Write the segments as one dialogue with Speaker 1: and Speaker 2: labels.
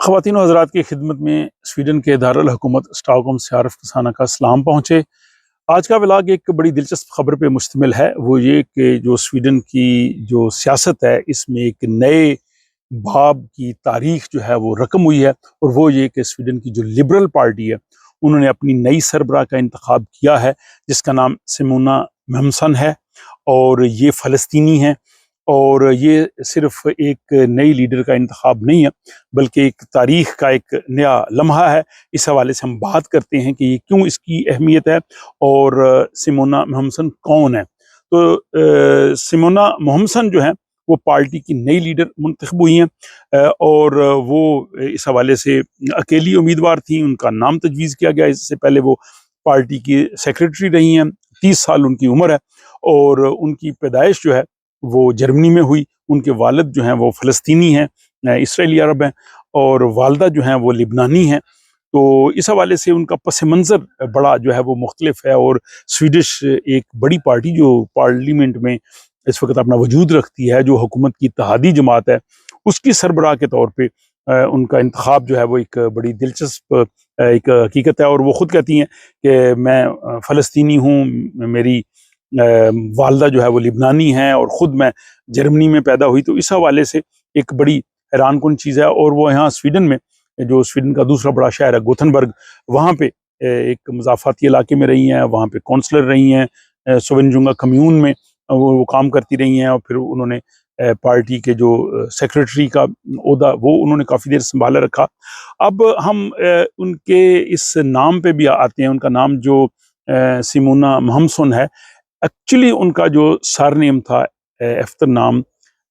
Speaker 1: ख़वातीन व हज़रात की खिदमत में स्वीडन के दारुल हुकूमत स्टॉकहोम से आरिफ रसाना का सलाम पहुँचे। आज का व्लॉग एक बड़ी दिलचस्प खबर पे मुश्तमिल है। वो ये कि जो स्वीडन की जो सियासत है इसमें एक नए बाब की तारीख जो है वो रकम हुई है, और वो ये कि स्वीडन की जो लिबरल पार्टी है उन्होंने अपनी नई सरबराह का इंतखाब किया है, जिसका नाम सिमोना महमसन है और ये फ़लस्तीनी है। और ये सिर्फ एक नई लीडर का इंतखाब नहीं है, बल्कि एक तारीख का एक नया लम्हा है। इस हवाले से हम बात करते हैं कि ये क्यों इसकी अहमियत है और सिमोना महमसन कौन है। तो सिमोना महमसन जो है वो पार्टी की नई लीडर मुंतखब हुई हैं, और वो इस हवाले से अकेली उम्मीदवार थी। उनका नाम तजवीज़ किया गया। इससे पहले वो पार्टी की सेक्रेटरी रही हैं। 30 साल उनकी उम्र है और उनकी पैदाइश जो है वो जर्मनी में हुई। उनके वालिद जो हैं वो फ़लस्तीनी हैं, इसराइली अरब हैं, और वालदा जो हैं वो लिबनानी हैं। तो इस हवाले से उनका पस मंज़र बड़ा जो है वो मुख्तलिफ है। और स्वीडिश एक बड़ी पार्टी जो पार्लियामेंट में इस वक्त अपना वजूद रखती है, जो हुकूमत की इत्तेहादी जमात है, उसकी सरबराह के तौर पे उनका इंतखाब जो है वो एक बड़ी दिलचस्प एक हकीकत है। और वो ख़ुद कहती हैं कि मैं फ़लस्तीनी हूँ, मेरी वालदा जो है वो लिबनानी हैं और ख़ुद मैं जर्मनी में पैदा हुई। तो इस हवाले से एक बड़ी हैरानकुन चीज़ है। और वो यहाँ स्वीडन में, जो स्वीडन का दूसरा बड़ा शहर है गोथनबर्ग, वहाँ पे एक मज़ाफ़ाती इलाके में रही हैं, वहाँ पे काउंसलर रही हैं, सोवेनजुंगा कम्यून में वो काम करती रही हैं। और फिर उन्होंने पार्टी के जो सेक्रेटरी का ओहदा वो उन्होंने काफ़ी देर संभाला रखा। अब हम उनके इस नाम पे भी आते हैं। उनका नाम जो सिमोना महमसन है, एक्चुअली उनका जो सरनेम था, एफ्तर नाम,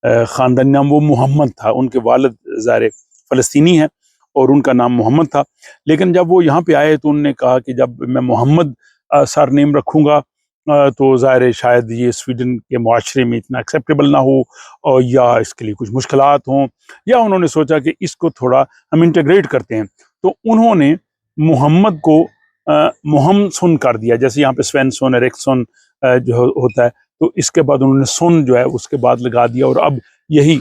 Speaker 1: ख़ानदानी नाम, वो मोहम्मद था। उनके वालिद ज़ाहिर फ़लस्तीनी हैं और उनका नाम मोहम्मद था। लेकिन जब वो यहाँ पे आए तो उन्होंने कहा कि जब मैं मोहम्मद सरनेम रखूँगा तो ज़ाहिर है शायद ये स्वीडन के मुआशरे में इतना एक्सेप्टेबल ना हो, और या इसके लिए कुछ मुश्किलात हों, या उन्होंने सोचा कि इसको थोड़ा हम इंटीग्रेट करते हैं। तो उन्होंने मोहम्मद को मोहम्मसन कर दिया, जैसे यहाँ पे स्वेनसन, एरिक्सन जो होता है। तो इसके बाद उन्होंने सुन जो है उसके बाद लगा दिया, और अब यही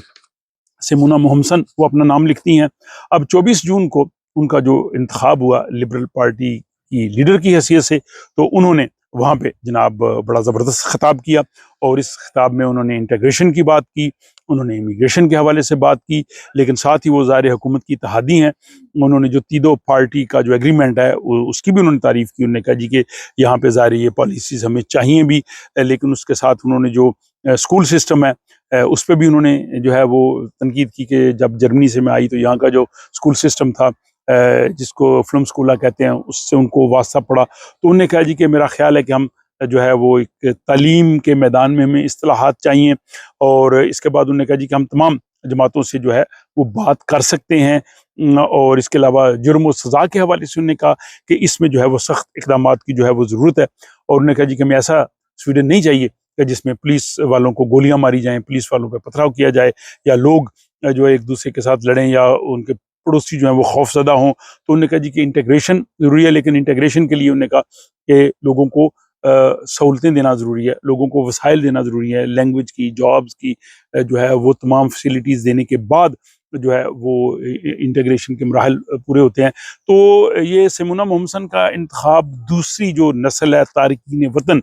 Speaker 1: सिमोना महमसन वो अपना नाम लिखती हैं। अब 24 जून को उनका जो इंतखाब हुआ लिबरल पार्टी की लीडर की हैसियत से, तो उन्होंने वहाँ पे जनाब बड़ा ज़बरदस्त ख़िताब किया। और इस खिताब में उन्होंने इंटीग्रेशन की बात की, उन्होंने इमिग्रेशन के हवाले से बात की, लेकिन साथ ही वो ज़ाहिर हुकूमत की इत्तेहादी हैं। उन्होंने जो तीनों पार्टी का जो एग्रीमेंट है उसकी भी उन्होंने तारीफ़ की। उन्होंने कहा जी कि यहाँ पे ज़ाहिर ये पॉलिसीज़ हमें चाहिए भी, लेकिन उसके साथ उन्होंने जो स्कूल सिस्टम है उस पे भी उन्होंने जो है वो तनकीद की कि जब जर्मनी से मैं आई तो यहाँ का जो स्कूल सिस्टम था, जिसको फ्लम स्कूला कहते हैं, उससे उनको वास्ता पड़ा। तो उन्होंने कहा जी कि मेरा ख्याल है कि हम जो है वो एक तालीम के मैदान में हमें इस्तिलाहात चाहिए। और इसके बाद उन्होंने कहा जी कि हम तमाम जमातों से जो है वो बात कर सकते हैं। और इसके अलावा जुर्म और सज़ा के हवाले से उन्होंने कहा कि इसमें जो है वो सख्त इक़दामात की जो है वो ज़रूरत है। और उन्होंने कहा जी कि हमें ऐसा स्वीडन नहीं चाहिए कि जिसमें पुलिस वालों को गोलियां मारी जाएं, पुलिस वालों पर पथराव किया जाए, या लोग जो है एक दूसरे के साथ लड़ें, या उनके पड़ोसी जो हैं वो खौफजदा हों। तो उन्होंने कहा जी कि इंटीग्रेशन ज़रूरी है, लेकिन इंटीग्रेशन के लिए उन्होंने कहा कि लोगों को सहूलतें देना ज़रूरी है, लोगों को वसाइल देना ज़रूरी है, लैंग्वेज की, जॉब्स की जो है वो तमाम फैसिलिटीज़ देने के बाद जो है वो इंटीग्रेशन के मराहल पूरे होते हैं। तो ये सिमोना महमसन का इंतखाब दूसरी जो नस्ल है तारिकीन वतन,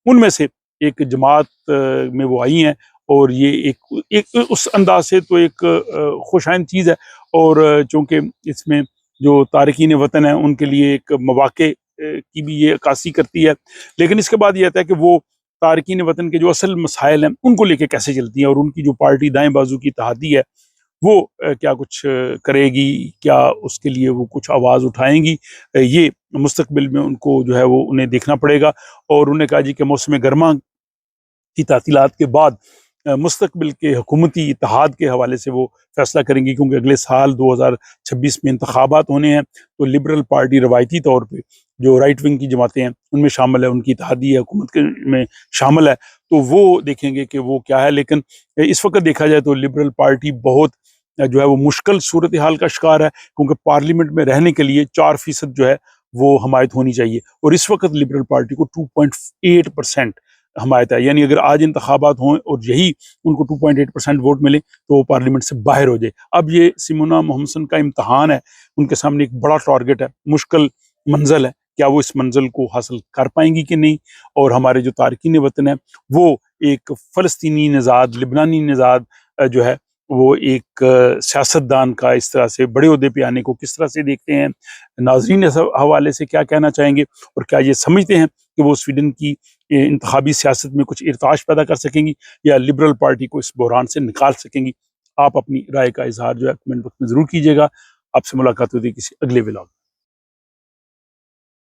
Speaker 1: उनमें से एक जमात में वो आई हैं। और ये एक उस अंदाज से तो एक खुशाइंद चीज़ है। और चूँकि इसमें जो तारिकीन वतन है उनके लिए एक मौक़े की भी ये अक्कासी करती है। लेकिन इसके बाद ये आता है कि वो तारिकीन वतन के जो असल मसाइल हैं उनको लेके कैसे चलती हैं, और उनकी जो पार्टी दाएं बाजू की इत्तेहादी है वो क्या कुछ करेगी, क्या उसके लिए वो कुछ आवाज़ उठाएंगी, ये मुस्तकबिल में उनको जो है वो उन्हें देखना पड़ेगा। और उन्हें कहा जी कि मौसम गर्मा की तातीलात के बाद मुस्तकबिल के हुकूमती इत्तेहाद के हवाले से वो फैसला करेंगी, क्योंकि अगले साल 2026 में इंतखाबात होने हैं। तो लिबरल पार्टी रवायती तौर पे जो राइट विंग की जमातें हैं उनमें शामिल है, उनकी इत्तेहादी हुकूमत में शामिल है। तो वो देखेंगे कि वो क्या है। लेकिन इस वक्त देखा जाए तो लिबरल पार्टी बहुत जो है वो मुश्किल सूरत हाल का शिकार है, क्योंकि पार्लियामेंट में रहने के लिए 4% जो है वो हमायत होनी चाहिए। और इस वक्त लिबरल पार्टी को 2.8% हमायत है, यानी अगर आज इंतखाबात हों और यही उनको 2.8% वोट मिले तो वो पार्लियामेंट से बाहर हो जाए। अब ये सिमोना मोहम्मसन का इम्तहान है, उनके सामने एक बड़ा टारगेट है, मुश्किल मंजिल है, क्या वो इस मंजिल को हासिल कर पाएंगी कि नहीं। और हमारे जो तारकीन वतन है वो एक फ़लस्तीनी निज़ाद, लिबनानी निज़ाद जो है वो एक सियासतदान का इस तरह से बड़े ओहदे पे आने को किस तरह से देखते हैं, नाज़रीन इस हवाले से क्या कहना चाहेंगे, और क्या ये समझते हैं कि वो स्वीडन की इंतखाबी सियासत में कुछ इरताश पैदा कर सकेंगी या लिबरल पार्टी को इस बहरान से निकाल सकेंगी। आप अपनी राय का इजहार जो है कमेंट बॉक्स में ज़रूर कीजिएगा। आपसे मुलाकात होती है किसी अगले व्लॉग।